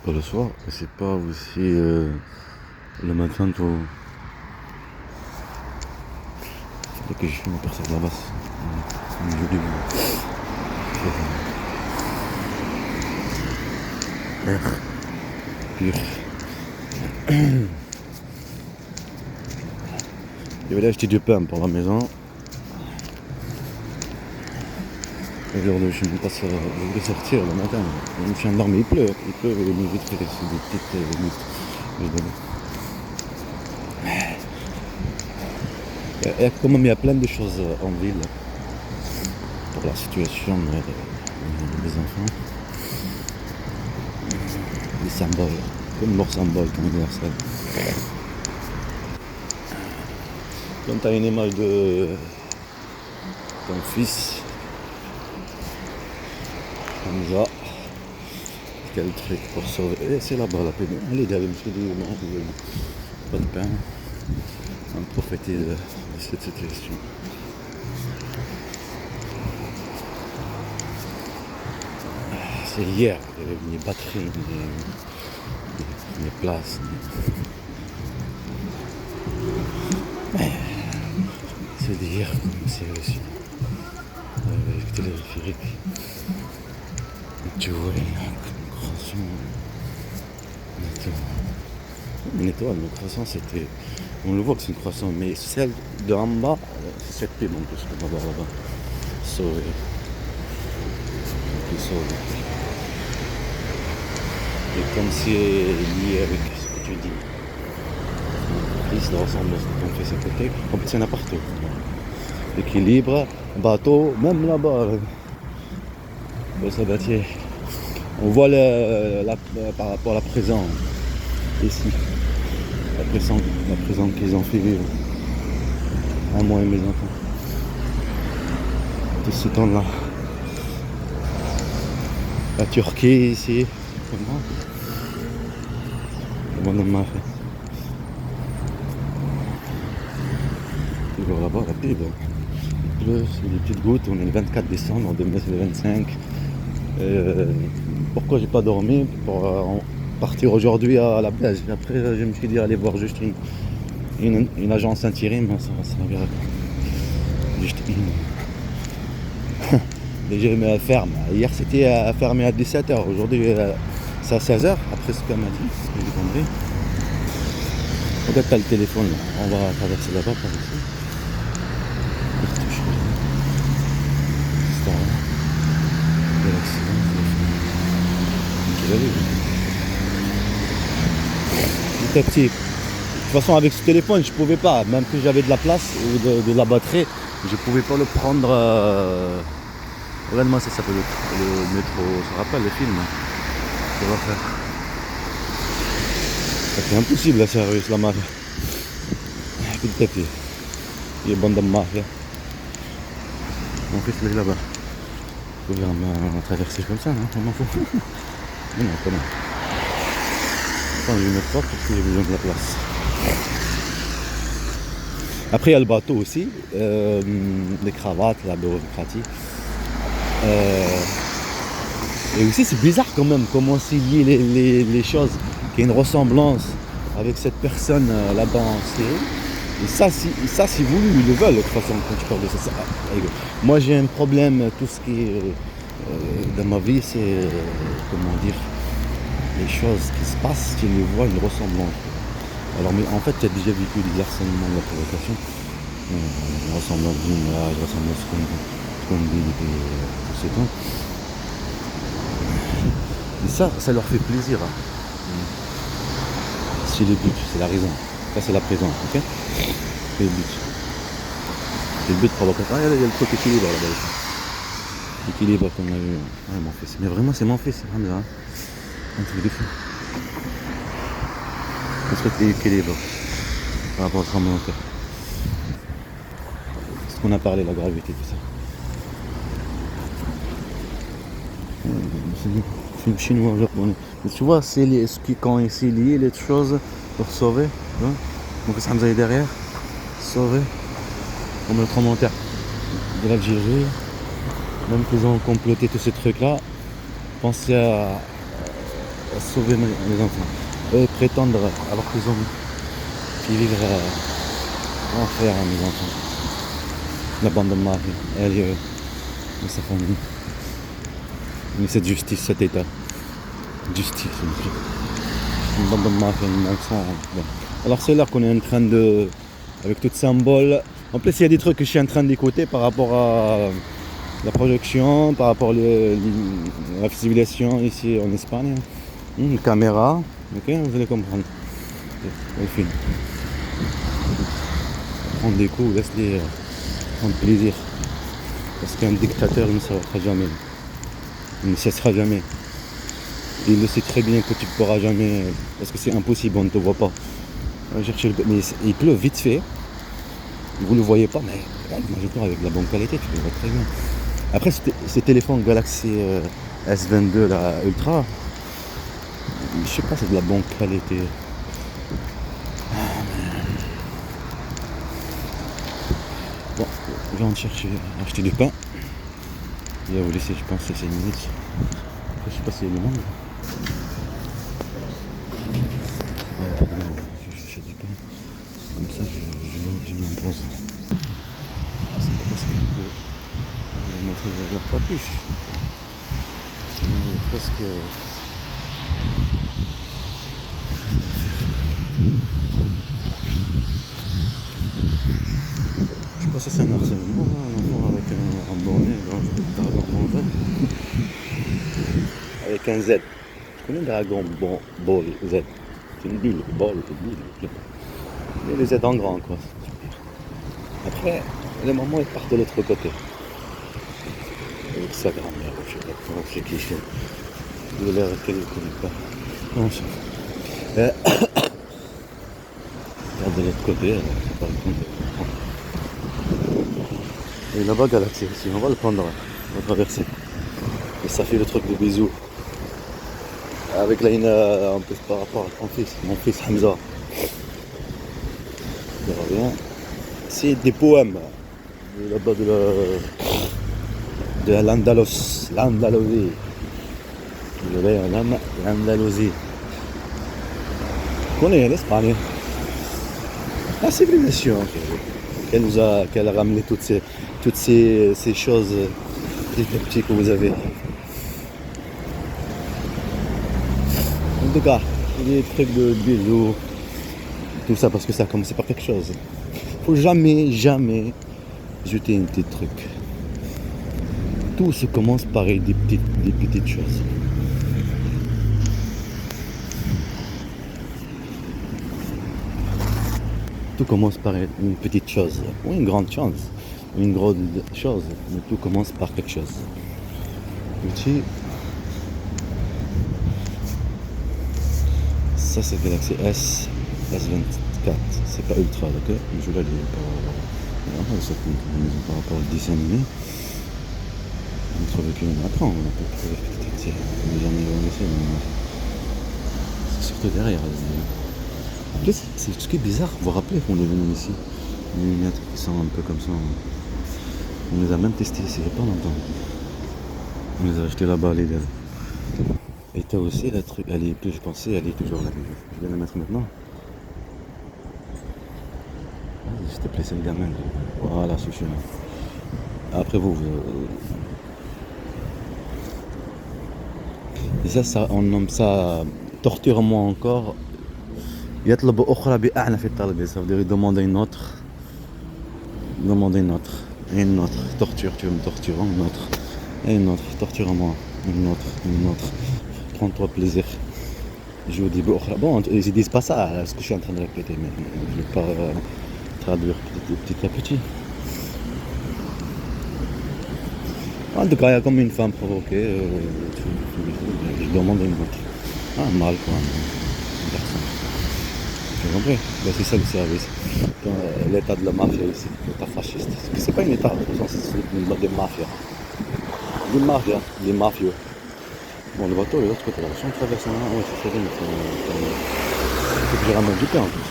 pas le soir, et c'est pas aussi le matin tôt. Faudrait que je fume pour ça de la basse. C'est une jolie air pur. Je vais aller acheter du pain pour la maison. Aujourd'hui, je voulais sortir le matin. Je suis endormi, il pleut, il me vite fait des petites gouttes. Il y a plein de choses en ville pour la situation des enfants. Les symboles, comme leur symbole comme universel. Quand tu as une image de ton fils, comme ça, quel truc pour sauver. Et c'est là-bas la pédale. Allez, d'aller me dire, non, pas de pain. On va profiter de cette situation. C'est hier, il y avait ni batterie, ni place. C'est d'hier comme c'est aussi. Avec le téléphérique. Tu vois, il y a une croissant. Une étoile, une croissant, c'était. On le voit que c'est une croissant, mais celle de en bas, c'est cette pile en plus qu'on va voir là-bas. Sauvé. Sauvé. Et comme c'est lié avec ce que tu dis. De ressemblance qu'on fait ce côté. En plus, il y en a partout. Équilibre, bateau, même là-bas, au sabatier. On voit par rapport à la présence ici. La présence qu'ils ont fait vivre à moi et mes enfants. Tout ce temps-là. La Turquie ici. Comment on m'a fait. Toujours là-bas, rapide. Il pleut, c'est des petites gouttes. On est le 24 décembre, demain c'est le 25. Pourquoi j'ai pas dormi? Pour partir aujourd'hui à la plage. Après, je me suis dit aller voir juste une agence intérim. Ça servira. Juste une. Déjà, mais ferme. Hier, c'était fermé à 17h. Aujourd'hui, c'est à 16h. Après ce qu'elle m'a dit, j'ai compris. Regarde, t'as le téléphone là. On va traverser là-bas par ici. Petit à petit. De toute façon, avec ce téléphone, je pouvais pas. Même que j'avais de la place ou de la batterie, je pouvais pas le prendre. Regarde-moi, ça s'appelle le métro. Ça rappelle le film. Ça va faire. C'est impossible la service, la mafia. Petit à petit. Il y a bande de mafia. Mon fils, il est là-bas. Je pouvais en traverser comme ça, non? On m'en fout. Mais non, quand même. Attends, je vais mettre pas parce que j'ai besoin de la place. Après, il y a le bateau aussi. Les cravates, la bureaucratie. Et aussi, c'est bizarre quand même comment c'est lié les choses. Qu'il y a une ressemblance avec cette personne là-bas en série. Et ça, si voulu, ils le veulent de toute façon quand tu parles de ça. Moi, j'ai un problème, tout ce qui est dans ma vie, c'est, comment dire, les choses qui se passent, tu les vois, une ressemblance. Alors, mais en fait, tu as déjà vécu des harcèlements de la provocation. Une ressemblance d'image, une ressemblance de ce qu'on dit depuis tout ce temps. Et ça leur fait plaisir. Hein. C'est le but, c'est la raison. Ça, c'est la présence, ok? C'est le but. C'est le but provocateur. Il y a le truc équilibre là-bas. L'équilibre qu'on a vu. Ouais, mon fils. Mais vraiment, c'est mon fils. Hamza. Un truc de fou. Le truc d'équilibre par rapport au tremblement de terre. C'est ce qu'on a parlé, la gravité, tout ça. C'est du film chinois, japonais. Mais tu vois, c'est quand c'est lié les choses pour sauver. Tu vois? Donc ça me derrière. Sauver. Comme le tremblement de terre de l'Algérie. Même qu'ils ont comploté tous ces trucs-là. Pensez sauver mes enfants. Eux prétendre, alors qu'ils ont qui vivre l'enfer à mes enfants. La bande de mari, elle et sa famille. Mais cette justice, cet état. Justice, une bande de mafia, une enfant. Bon. Alors c'est là qu'on est en train de, avec tout symbole. En plus, il y a des trucs que je suis en train d'écouter par rapport à la projection, par rapport à la civilisation ici en Espagne. Une caméra, ok, vous allez comprendre. Le film. Prendre des coups, laisse-les prendre plaisir. Parce qu'un dictateur ne s'arrêtera jamais. Il ne cessera jamais. Il le sait très bien que tu ne pourras jamais, parce que c'est impossible, on ne te voit pas. Mais il pleut vite fait. Vous ne le voyez pas, mais moi je parle avec de la bonne qualité, tu le vois très bien. Après, ces téléphones Galaxy S22 là, Ultra, je sais pas, c'est de la bonne qualité. Bon, je vais en chercher, acheter du pain. Et à vous laisser, je pense, 5 minutes. Après, je sais pas s'il y a du monde. Je cherche du pain. Comme ça, je m'en pose. C'est pas parce que je vais montrer la papuche. Parce que je pense que c'est un harcèlement, un enfant avec un bonnet, Dragon Ball. Avec un Z. Je connais Dragon Ball Z. C'est une bulle, ball, bulle. Mais les Z en grand, quoi. Après, les mamans, ils partent de l'autre côté. Avec sa grand-mère, je sais pas comment c'est cliché. De l'air qu'elle ne connaît pas. Non, je sais pas. Regarde de l'autre côté, c'est pas le compte. Et là-bas, Galaxy aussi, on va le prendre, on va traverser. Et ça fait le truc de bisous. Avec Laïna, en plus par rapport à mon fils Hamza. Il revient. C'est des poèmes. Là-bas de l'Andalousie. L'Andalousie. On connaît l'Espagne. La civilisation qu'elle a ramené toutes ces choses petit à petit que vous avez. En tout cas, des trucs de bisous, tout ça parce que ça a commencé par quelque chose. Faut jamais jeter un petit truc. Tout se commence par des petites choses. Tout commence par une petite chose, ou une grande chose, une grande chose, mais tout commence par quelque chose. Petit. Ça c'est Galaxy S24, c'est pas ultra, d'accord. Je l'ai par rapport au dessin animé. On trouve qu'une après, on peut trouver peut-être c'est surtout derrière. En plus, c'est ce qui est bizarre, vous vous rappelez qu'on est venu ici, les lunettes qui sont un peu comme ça. On les a même testées ici il n'y a pas longtemps. On les a achetés là-bas, les gars. Et toi aussi, la truc, elle est plus, je pensais, elle est toujours là. Je vais la mettre maintenant. Je t'ai placé le gamin. Voilà, c'est chez moi. Après vous. Et ça, on nomme ça torture-moi encore. يطلب أخرى بأعنى في الطلب, ça veut dire demander une autre. Et une autre. Torture, tu veux me torturer, une autre. Et une autre, torture-moi. Une autre. Prends-toi plaisir. Je vous dis bon, ils disent pas ça, ce que je suis en train de répéter, mais je ne vais pas traduire petit à petit. En tout cas, il y a comme une femme provoquée, je demande une autre. Un mâle quoi, un garçon. Tu as compris? C'est ça le service. L'état de la mafia ici, l'état fasciste. C'est pas un état, c'est des mafias. Des mafieux. Bon, le bateau est de l'autre côté là. Si on traverse un, ouais, c'est très bien. Il faut que je ramène du pain en plus.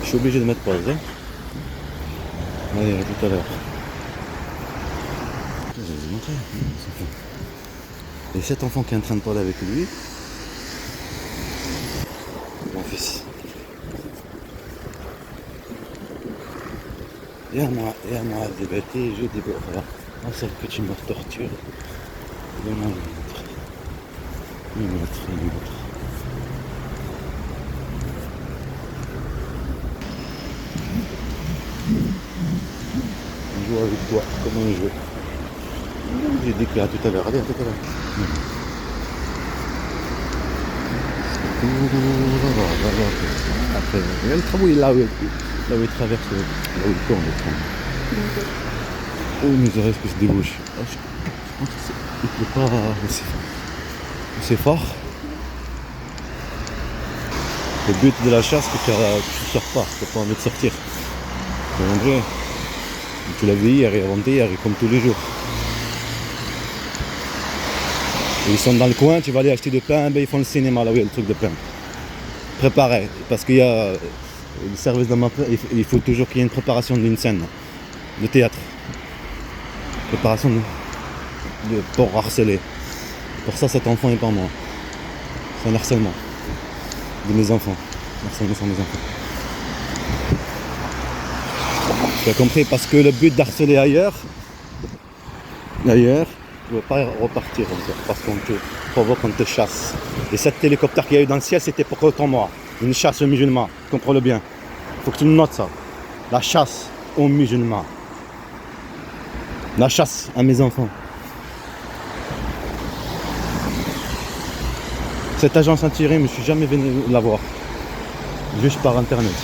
Je suis obligé de mettre pause. Hein. Allez, à tout à l'heure. montrer. Et cet enfant qui est en train de parler avec lui, mon fils. يا معذبتي جودي بأخرى أصل que tu me tortures. Une autre. On joue avec toi, comment on joue. J'ai dit que là tout à l'heure, allez, tout à l'heure. Après, il y a le travaux là où il traverse, là où il tourne le train. Oh, mais il reste que se débouche. Je pense qu'il ne peut pas assez fort. Le but de la chasse, c'est que tu ne sors pas, tu n'as pas envie de sortir. C'est en vrai. Tu l'as vu hier et avant-hier, et comme tous les jours. Et ils sont dans le coin, tu vas aller acheter du pain, ben ils font le cinéma là où il y a le truc de pain. Préparé, parce qu'il y a le service de ma part, il faut toujours qu'il y ait une préparation d'une scène, de théâtre. Préparation pour harceler. Pour ça, cet enfant n'est pas moi. C'est un harcèlement de mes enfants. Harcèlement sur mes enfants. Tu as compris, parce que le but d'harceler ailleurs, tu ne veux pas repartir encore, parce qu'on te provoque, on te chasse. Et cet hélicoptère qu'il y a eu dans le ciel, c'était pour contre moi. Une chasse aux musulmans, comprends-le bien. Il faut que tu le notes ça. La chasse aux musulmans. La chasse à mes enfants. Cette agence intérim, je ne suis jamais venu la voir. Juste par internet.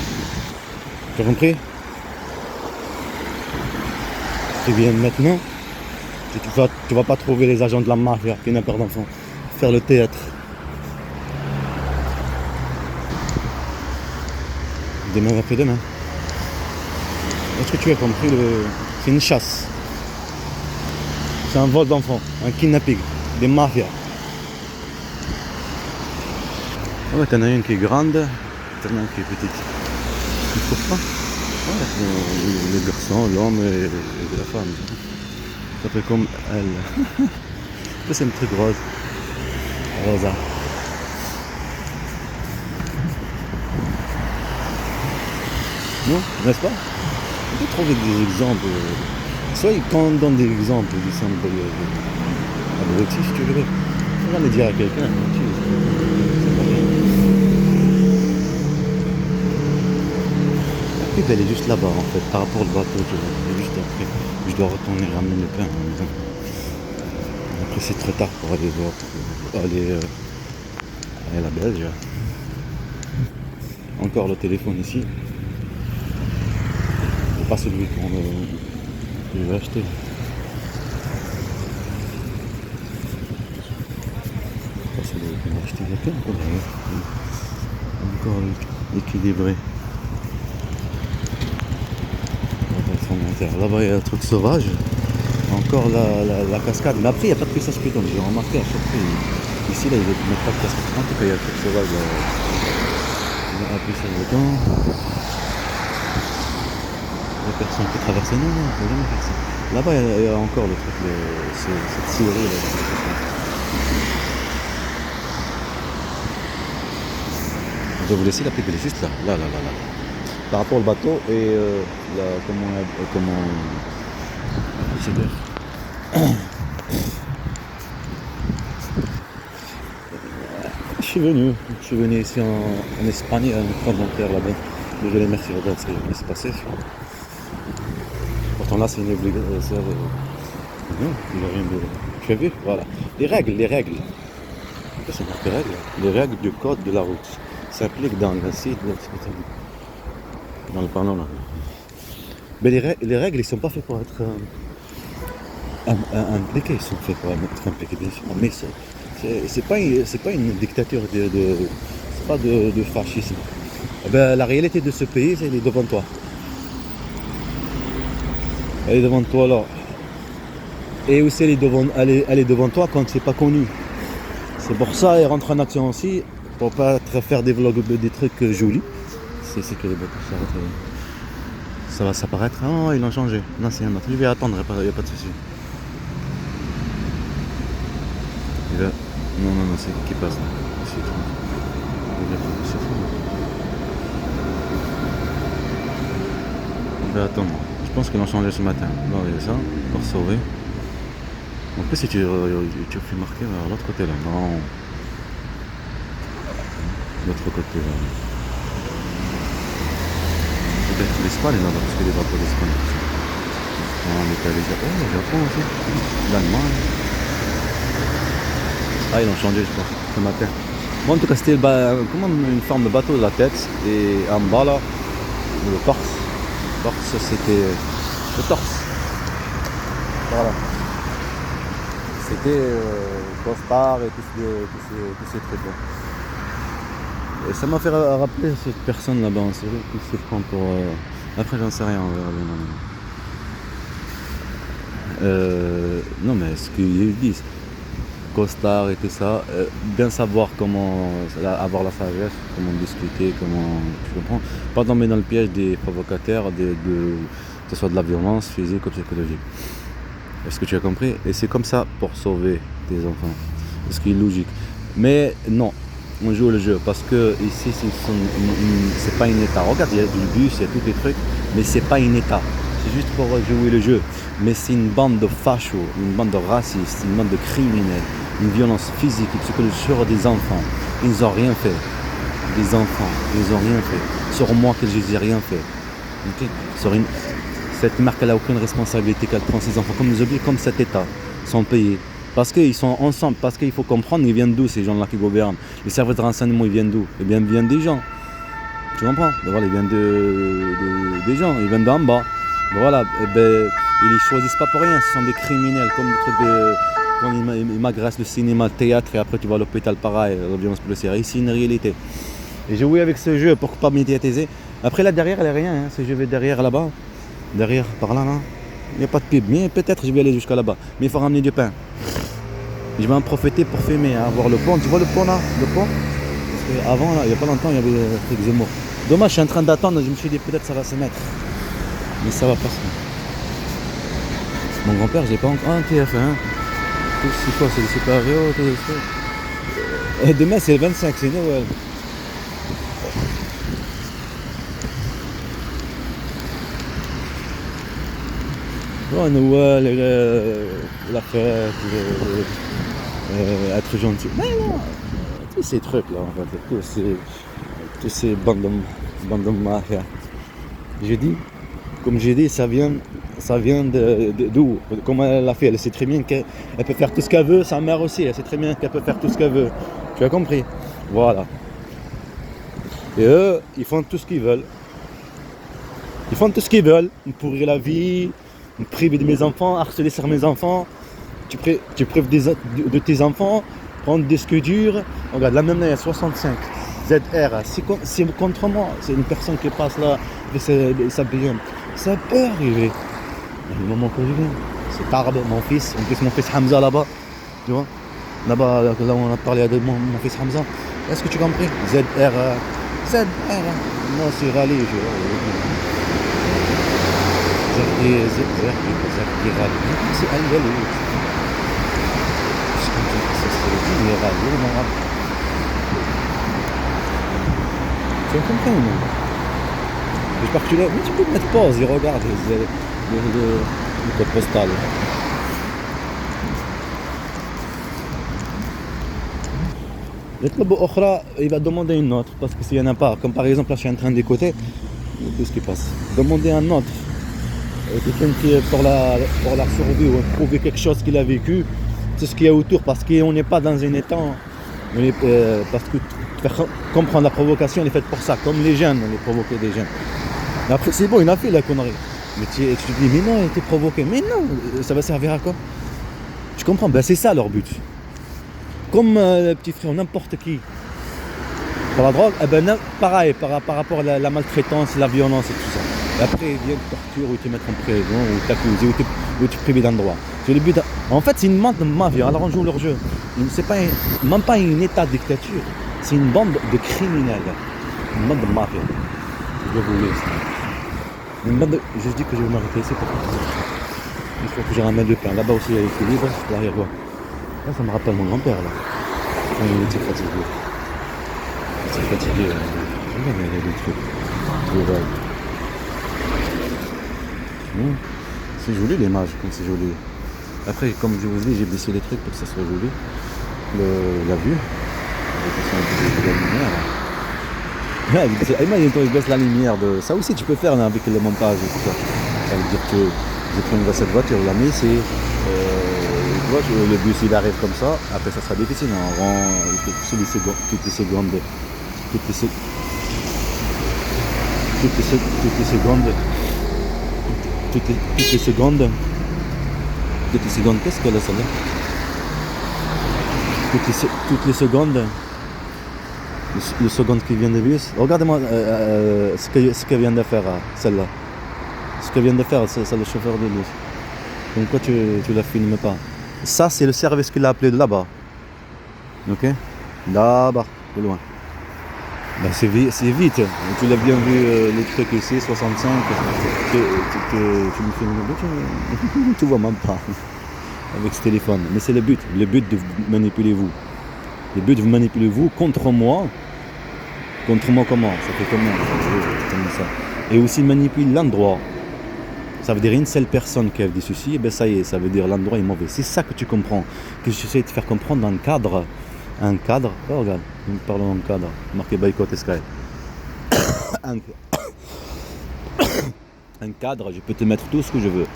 Tu as compris? Tu viens maintenant. Tu vas pas trouver les agents de la mafia qui n'a peur d'enfants. Faire le théâtre. Demain après demain. Est-ce que tu as compris c'est une chasse. C'est un vol d'enfants, un kidnapping, des mafias. Ouais, t'en as une qui est grande, t'en as une qui est petite. Tu trouves pas? Ouais, le garçon, l'homme et la femme. Ça fait comme elle. Ça c'est un truc rose. Rosa. Non, n'est-ce pas? On peut trouver des exemples. Soit quand on donne des exemples, des symboles abrutis, si tu veux. On va le dire à quelqu'un. La pub elle est juste là-bas en fait, par rapport au bateau, tu vois. Elle est juste après. Je dois retourner ramener le pain à la maison. Après c'est trop tard pour aller voir, pour aller à la Belge. Encore le téléphone ici. Pas celui que je vais acheter. Pas celui que je vais acheter. Il y a plein encore équilibré. Là-bas il y a un truc sauvage. Encore la cascade. Mais après il n'y a pas de puissance piétonne. J'ai remarqué à chaque fois. Ici là il ne met pas de cascade. En tout cas il y a un truc sauvage là. Il a appuyé sur le bouton. Personne qui traverse, non, on peut jamais faire ça. Là-bas, il y a encore le truc, cette série là. Je vais vous laisser la pub, elle est juste là. Par rapport au bateau et comment c'est bien. Je suis venu ici en Espagne, à un commentaire là-bas. Désolé, merci, regarde ce qui s'est passé. Pourtant là c'est une obligation. Non, il n'y a rien de. Tu as vu? Voilà. Les règles. C'est marqué règles. Les règles du code de la route s'appliquent dans le site, dans le panneau là. Mais les règles, ils sont pas faits pour être impliqués, ils sont faits pour être impliqués, bien sûr. Mais c'est pas une dictature c'est pas de fascisme. Eh ben, la réalité de ce pays, elle est devant toi. Elle est devant toi là. Et aussi elle est devant toi quand c'est pas connu. C'est pour ça elle rentre en action aussi, pour pas faire des vlogs, des trucs jolis. C'est que les bateaux ça va s'apparaître. Oh ils l'ont changé. Non c'est un autre. Je vais attendre, il n'y a pas de souci. Non, non, non, c'est qui passe là. C'est trop. C'est trop. Je vais attendre. Je pense qu'ils l'ont changé ce matin. Non, il y a ça, encore sauvé. En plus, si tu fais marquer vers l'autre côté là. Non, l'autre côté là. Peut-être l'Espagne là-bas, parce que les drapeaux d'Espagne. En Italie, oh, le Japon aussi. L'Allemagne. Ah, ils l'ont changé, je pense, ce matin. Bon, en tout cas, c'était comment une forme de bateau de la tête. Et en bas là, le torse. Le torse, c'était le torse. Voilà. C'était costard et tous ces trucs-là. Et ça m'a fait rappeler cette personne là-bas en série qui se prend pour. Après, j'en sais rien, on verra bien. Non, mais ce qu'ils disent, costard et tout ça, bien savoir comment avoir la sagesse, comment discuter, comment. Tu comprends? Pas tomber dans le piège des provocateurs, que ce soit de la violence physique ou psychologique. Est-ce que tu as compris? Et c'est comme ça pour sauver tes enfants. Ce qui est logique. Mais non, on joue le jeu parce que ici c'est pas un état. Regarde, il y a du bus, il y a tous les trucs, mais c'est pas un état. C'est juste pour jouer le jeu. Mais c'est une bande de fachos, une bande de racistes, une bande de criminels, une violence physique et psychologique sur des enfants. Ils n'ont rien fait. Des enfants, ils n'ont rien fait. Sur moi que je n'ai rien fait. Okay? Cette marque elle n'a aucune responsabilité qu'elle prend ses enfants comme des objets, comme cet État, sont payés. Parce qu'ils sont ensemble, parce qu'il faut comprendre, ils viennent d'où ces gens-là qui gouvernent. Les services de renseignement, ils viennent d'où? Eh bien, ils viennent des gens. Tu comprends? Voilà, ils viennent des gens, ils viennent d'en bas. Voilà, eh ben, ils ne choisissent pas pour rien, ce sont des criminels, comme le truc de. Quand ils m'agressent le cinéma, le théâtre, et après tu vas à l'hôpital, pareil, la violence policière. Ici, une réalité. Et j'ai joué avec ce jeu pour ne pas médiatiser. Après, là derrière, il n'y a rien, hein. Si je vais derrière là-bas. Derrière, par là, il n'y a pas de pub, mais peut-être je vais aller jusqu'à là-bas. Mais il faut ramener du pain. Je vais en profiter pour fumer, hein, voir le pont. Tu vois le pont là? Le pont? Parce qu'avant, il n'y a pas longtemps, il y avait le truc Zemmour. Dommage, je suis en train d'attendre, je me suis dit peut-être ça va se mettre. Mais ça va pas se mettre. Mon grand-père, je l'ai pas encore. Ah, TF1. C'est quoi? C'est le Super Héros, tout ça. Demain, c'est le 25, c'est Noël. Oh, Noël, la fête, être gentil. Mais non, tous ces trucs-là, en fait, tous ces bandes de mafia. Comme j'ai dit, ça vient d'où? Comment elle a fait? Elle sait très bien qu'elle peut faire tout ce qu'elle veut, sa mère aussi, elle sait très bien qu'elle peut faire tout ce qu'elle veut. Tu as compris? Voilà. Et eux, ils font tout ce qu'ils veulent. Ils font tout ce qu'ils veulent, me pourrir la vie, me priver de mes enfants, harceler sur mes enfants. Tu prives de tes enfants, prendre des disques durs. Regarde, là maintenant il y a 65 ZR, c'est contre moi. C'est une personne qui passe là, ça BM. Ça peut arriver. Le moment que je viens, c'est tard, mon fils. En plus, mon fils Hamza là-bas. Tu vois? Là-bas, là où on a parlé de mon fils Hamza. Est-ce que tu as compris? ZR. Non, c'est rallye. C'est Al-Galou. C'est comme ça que ça se dit, mais rallye, tu as compris ou non? J'espère que tu l'as. Mais tu peux mettre pause et regarde le code postal. Il va demander une autre parce que s'il n'y en a pas, comme par exemple là je suis en train d'écouter, qu'est-ce qui passe? Demander un autre. Quelqu'un qui est pour la survie ou prouver quelque chose qu'il a vécu, c'est ce qu'il y a autour parce qu'on n'est pas dans un état. Parce que faire comprendre la provocation, elle est faite pour ça, comme les jeunes, on est provoqué des jeunes. Mais après c'est bon, il a fait la connerie. Mais tu te dis, mais non, il était provoqué. Mais non, ça va servir à quoi? Tu comprends? Ben c'est ça leur but. Comme le petit frère, n'importe qui. Pour la drogue, eh ben, pareil, par rapport à la maltraitance, la violence et tout ça. Et après, ils viennent te torturer ou te mettre en prison, ou t'accuser, ou te priver d'un droit. C'est le but. En fait, c'est une bande de mafia. Alors on joue leur jeu. C'est pas même pas un état de dictature. C'est une bande de criminels. Une bande de mafia. Je vais vous laisser. Je dis que je vais m'arrêter ici pour il faut que je ramène le pain. Là-bas aussi, il y a l'équilibre. Là, ça me rappelle mon grand-père. Là. il était fatigué. Il était fatigué. Regarde, il y a des trucs. Des vagues. C'est joli l'image, comme c'est joli. Après, comme je vous dis, j'ai baissé les trucs pour que ça soit joli. La vue. La lumière. Ouais, imagine-toi, je baisse la lumière de. Ça aussi, tu peux faire là, avec le montage et tout ça. Ça veut dire que je prends cette voiture, la mets, c'est. Tu vois, le bus il arrive comme ça, après ça sera difficile. On rend toutes les secondes. Toutes les secondes. Toutes les secondes, qu'est-ce qu'elle a celle-là? Toutes les secondes, le seconde qui vient de bus. Regardez-moi ce qu'elle vient de faire, celle-là. Ce qu'elle vient de faire, c'est le chauffeur de bus. Pourquoi tu la filmes pas? Ça, c'est le service qu'il a appelé de là-bas. Ok? Là-bas, de loin. Ben c'est vite. Tu l'as bien vu, les trucs ici, 65. Tu me filmes, tu vois même pas. Avec ce téléphone. Mais c'est le but de manipuler vous. Le but de vous manipuler vous contre moi. Contre moi comment? Ça fait comment? Comme ça. Et aussi manipuler l'endroit. Ça veut dire une seule personne qui a des soucis, et ben ça y est, ça veut dire l'endroit est mauvais. C'est ça que tu comprends. Que j'essaie de te faire comprendre dans le cadre. Un cadre. Oh regarde, nous parlons d'un cadre. Marqué Boycott Sky. Un cadre, je peux te mettre tout ce que je veux.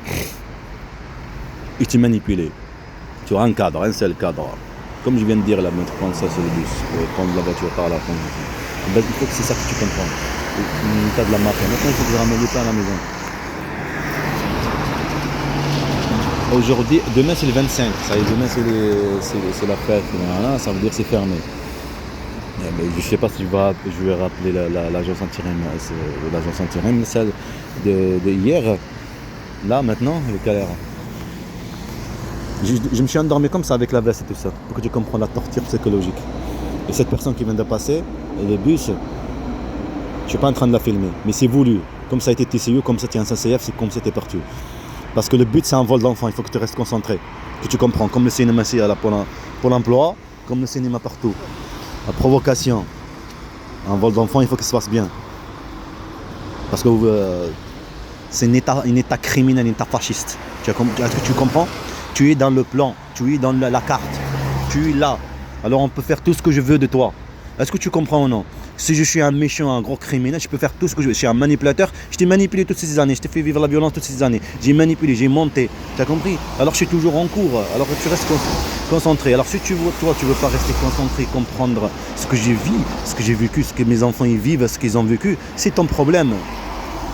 Et te manipuler. Tu auras un cadre, un seul cadre. Comme je viens de dire là, mettre prendre ça sur le bus, prendre la voiture par là. Ben, il faut que c'est ça que tu comprends. Tu as de la marque. Maintenant, il faut que je ramène pas à la maison. Aujourd'hui, demain c'est le 25. Ça y est, demain c'est la fête. Voilà, ça veut dire c'est fermé. Je ne sais pas si je vais rappeler l'agence intérim, celle de hier. Là, maintenant, avec galère. Je me suis endormi comme ça avec la veste et tout ça, pour que tu comprennes la torture psychologique. Et cette personne qui vient de passer, le bus, je ne suis pas en train de la filmer, mais c'est voulu. Comme ça a été TCU, comme ça tient un CCF, c'est comme c'était parti. Parce que le but c'est un vol d'enfant, il faut que tu restes concentré, que tu comprends, comme le cinéma ici pour l'emploi, comme le cinéma partout. La provocation, un vol d'enfant, il faut que ça se passe bien. Parce que c'est un état criminel, un état fasciste. Est-ce que tu comprends? Tu es dans le plan, tu es dans la carte, tu es là. Alors on peut faire tout ce que je veux de toi. Est-ce que tu comprends ou non? Si je suis un méchant, un gros criminel, je peux faire tout ce que je veux. Je suis un manipulateur, je t'ai manipulé toutes ces années, je t'ai fait vivre la violence toutes ces années. J'ai manipulé, j'ai monté, tu as compris? Alors je suis toujours en cours, alors tu restes concentré. Alors si tu veux pas rester concentré, comprendre ce que j'ai vécu, ce que mes enfants ils vivent, ce qu'ils ont vécu, c'est ton problème.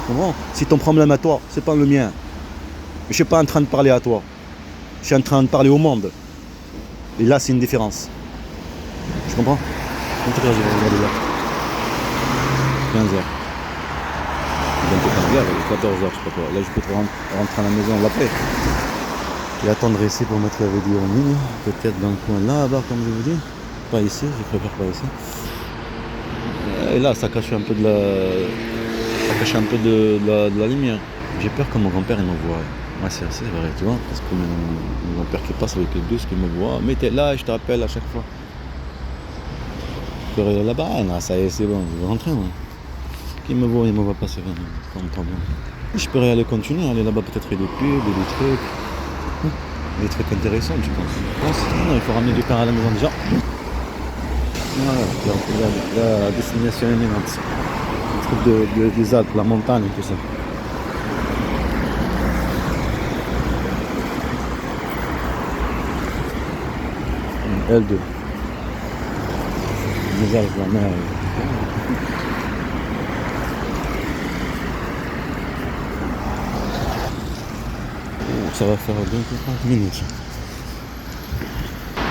Comment? C'est ton problème à toi, c'est pas le mien. Je suis pas en train de parler à toi, je suis en train de parler au monde. Et là c'est une différence. Je comprends? En tout cas, je vais regarder là. 15h. Bientôt 15h, il est 14h, je sais pas quoi. Là, je peux rentrer à la maison, l'appeler. Et attendre ici pour mettre la vidéo en ligne. Peut-être dans le coin là-bas, comme je vous dis. Pas ici, je préfère pas ici. Et là, ça cache un peu de la lumière. J'ai peur que mon grand-père il me voie. Ouais, c'est vrai, tu vois. Parce que mon grand-père qui passe avec le bus, qui me voit. Mais t'es là, je te rappelle à chaque fois. Là-bas, là, ça y est, c'est bon, je vais rentrer. Moi. Qui me voit, il me voit passer pas de problème. Je pourrais aller continuer, aller là-bas, peut-être des pubs, des trucs intéressants, tu penses? Non, il faut ramener du pain à la maison déjà. Voilà, la destination éminente. Le truc des Alpes, la montagne et tout ça. L2. Les Alpes, la mer. Ça va faire 30 minutes.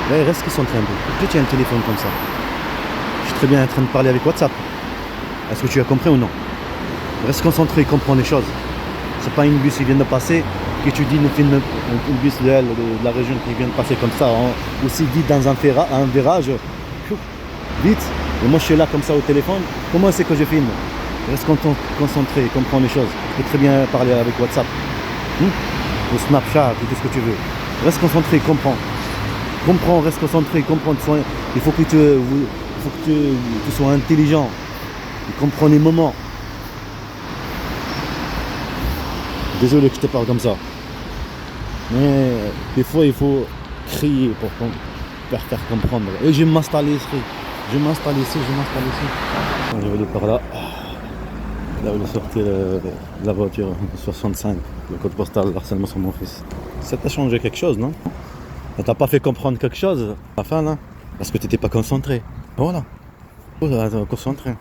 Là, il reste qu'ils sont en train de... Tu as un téléphone comme ça. Je suis très bien en train de parler avec WhatsApp. Est-ce que tu as compris ou non? Reste concentré, comprends les choses. C'est pas une bus qui vient de passer, que tu dis, nous filme une bus de la région qui vient de passer comme ça, aussi vite dans un virage. Vite. Et moi je suis là comme ça au téléphone. Comment c'est que je filme? Reste concentré, comprends les choses. Tu peux très bien parler avec WhatsApp. Ou Snapchat, ou tout ce que tu veux. Reste concentré, comprends. Comprends, reste concentré, comprends. Il faut que tu sois intelligent. Tu comprends les moments. Désolé que je te parle comme ça. Mais des fois, il faut crier pour faire comprendre. Et je vais m'installer ici. Je vais m'installer ici. Quand je vais aller par là, là où il est sorti de la voiture, 65, le code postal, l'harcèlement sur mon fils. Ça t'a changé quelque chose, non? Ça t'a pas fait comprendre quelque chose à la fin, là? Parce que tu n'étais pas concentré. Voilà. Concentré.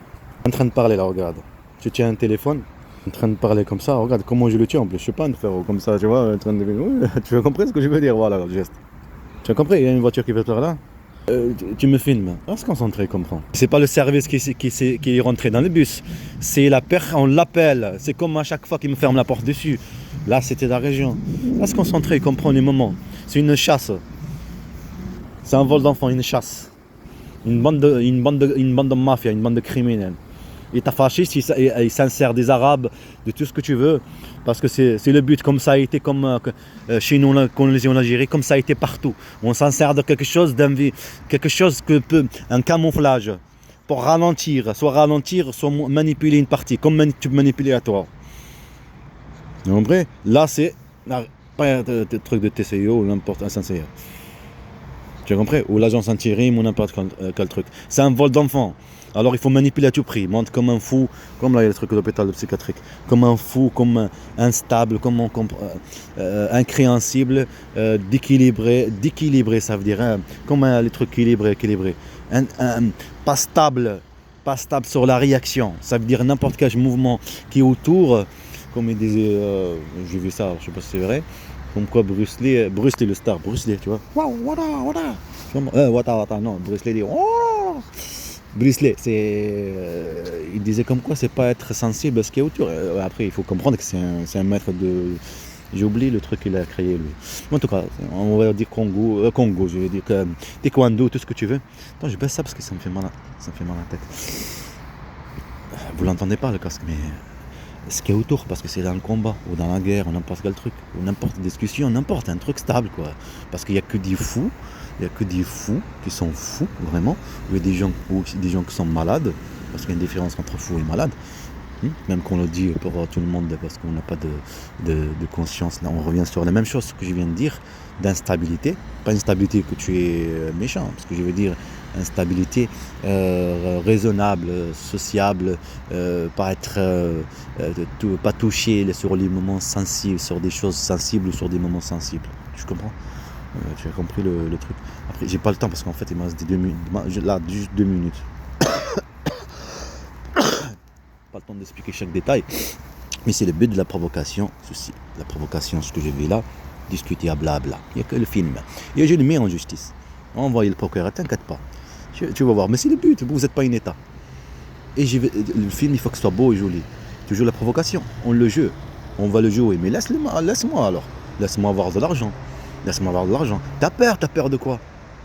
En train de parler, là, regarde. Tu tiens un téléphone, en train de parler comme ça, regarde comment je le tiens en plus. Je sais pas, comme ça, tu vois, en train de... Ouais, tu as compris ce que je veux dire? Voilà, le geste. Tu as compris? Il y a une voiture qui va par là. Tu me filmes. Reste concentré, comprends. C'est pas le service qui est rentré dans le bus. C'est on l'appelle. C'est comme à chaque fois qu'il me ferme la porte dessus. Là, c'était la région. Reste concentré, comprends les moments. C'est une chasse. C'est un vol d'enfants, une chasse. Une bande de mafia, une bande de criminels. Et ta fasciste, il s'insère des Arabes, de tout ce que tu veux, parce que c'est le but, comme ça a été chez nous, la colonisation en Algérie, comme ça a été partout. On s'insère de quelque chose un camouflage, pour ralentir, soit manipuler une partie, comme tu peux manipuler à toi. En vrai, là c'est pas un truc de TCO ou n'importe un sincère. Tu as compris? Ou l'agence intérim ou n'importe quel truc. C'est un vol d'enfant. Alors il faut manipuler à tout prix. Monte comme un fou, comme là il y a le truc de l'hôpital psychiatrique. Comme un fou, comme instable, comme incréhensible, d'équilibré, ça veut dire comme les trucs équilibrés. Pas stable sur la réaction. Ça veut dire n'importe quel mouvement qui est autour, comme il disait, j'ai vu ça, je sais pas si c'est vrai. Comme quoi Bruce Lee le star, Bruce Lee, tu vois. Non, Bruce Lee dit Bruce Lee, il disait comme quoi c'est pas être sensible à ce qui est autour. Après, il faut comprendre que c'est un maître de... J'ai oublié le truc qu'il a créé lui. En tout cas, on va dire Congo, je vais dire Taekwondo, tout ce que tu veux. Attends, je baisse ça parce que ça me fait mal à la tête. Vous l'entendez pas le casque, mais... ce qui est autour, parce que c'est dans le combat, ou dans la guerre, ou n'importe quel truc, ou n'importe discussion, n'importe un truc stable, quoi. Parce qu'il n'y a que des fous, qui sont fous, vraiment, ou des gens qui sont malades, parce qu'il y a une différence entre fou et malade, même qu'on le dit pour tout le monde, parce qu'on n'a pas de conscience. Là, on revient sur la même chose que je viens de dire, d'instabilité, pas instabilité que tu es méchant, parce que je veux dire, instabilité raisonnable, sociable, pas toucher sur les moments sensibles, sur des choses sensibles ou sur des moments sensibles. Tu comprends? Tu as compris le truc. Après, j'ai pas le temps parce qu'en fait, il m'a resté 2 minutes. Là, juste 2 minutes. Pas le temps d'expliquer chaque détail. Mais c'est le but de la provocation, ceci. La provocation, ce que je vais là, discuter à blabla. Il n'y a que le film. Et je le mets en justice. Envoyer le procureur, t'inquiète pas. Tu vas voir, mais c'est le but, vous n'êtes pas un État. Et le film, il faut que ce soit beau et joli. Tu joues la provocation, on le joue. On va le jouer, mais laisse-moi alors. Laisse-moi avoir de l'argent. T'as peur de quoi?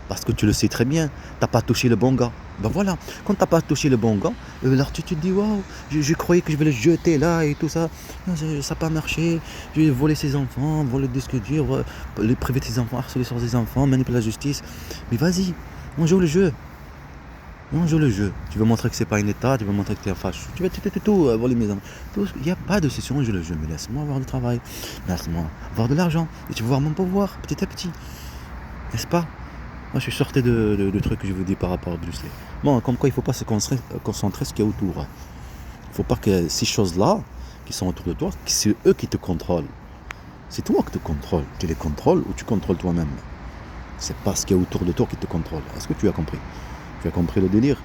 Parce que tu le sais très bien, t'as pas touché le bon gars. Ben voilà, quand t'as pas touché le bon gars, alors tu te dis, waouh, je croyais que je vais le jeter là et tout ça. Non, ça n'a pas marché, je vais voler ses enfants, voler des disques durs, les priver de ses enfants, harceler sur ses enfants, manipuler la justice. Mais vas-y, on joue le jeu. Tu veux montrer que c'est pas un État, tu veux montrer que tu es un facho. Tu veux tout voler mes enfants. Il n'y a pas de session, on joue le jeu. Mais laisse-moi avoir du travail. Laisse-moi avoir de l'argent. Et tu vas voir mon pouvoir, petit à petit. N'est-ce pas? Moi, je suis sorti de trucs que je vous dis par rapport à Bruce Lee. Bon, comme quoi, il ne faut pas se concentrer sur ce qu'il y a autour. Il ne faut pas que ces choses-là, qui sont autour de toi, c'est eux qui te contrôlent. C'est toi qui te contrôles. Tu les contrôles ou tu contrôles toi-même. C'est pas ce qu'il y a autour de toi qui te contrôle. Est-ce que tu as compris? Tu as compris le délire?